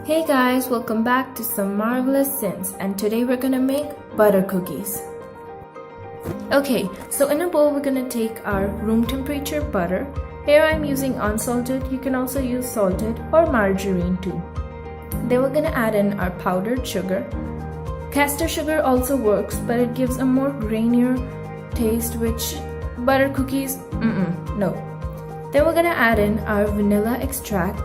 Hey guys, welcome back to some marvelous scents, and today we're gonna make butter cookies. Okay, so in a bowl we're gonna take our room temperature butter. Here I'm using unsalted, you can also use salted or margarine too. Then we're gonna add in our powdered sugar. Castor sugar also works, but it gives a more grainier taste, which butter cookies, no. Then we're gonna add in our vanilla extract.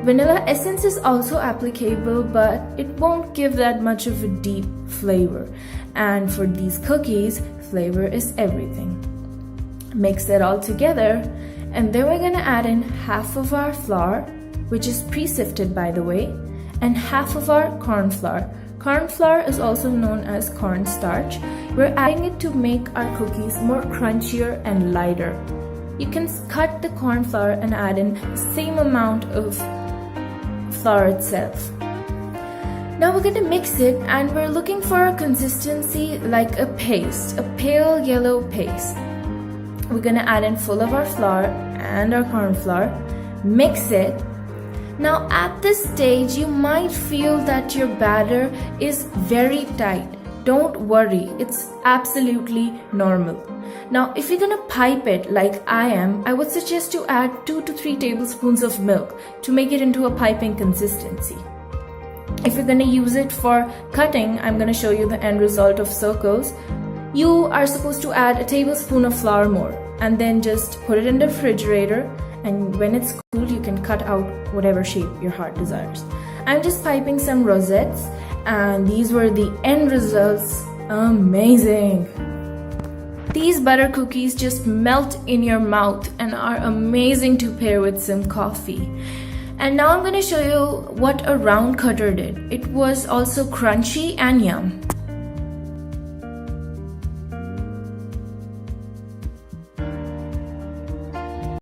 Vanilla essence is also applicable, but it won't give that much of a deep flavor. And for these cookies, flavor is everything. Mix it all together, and then we're gonna add in half of our flour, which is pre-sifted by the way, and half of our corn flour. Corn flour is also known as cornstarch. We're adding it to make our cookies more crunchier and lighter. You can cut the corn flour and add in the same amount of flour itself. Now we're gonna mix it, and we're looking for a consistency like a paste, a pale yellow paste. We're gonna add in full of our flour and our corn flour, mix it. Now at this stage you might feel that your batter is very tight. Don't worry, it's absolutely normal. Now if you're gonna pipe it like I am, I would suggest to add 2 to 3 tablespoons of milk to make it into a piping consistency. If you're gonna use it for cutting, I'm gonna show you the end result of circles. You are supposed to add a tablespoon of flour more and then just put it in the refrigerator, and when it's cool you can cut out whatever shape your heart desires. I'm just piping some rosettes, and these were the end results. Amazing! These butter cookies just melt in your mouth and are amazing to pair with some coffee. And now I'm going to show you what a round cutter did. It was also crunchy and yum.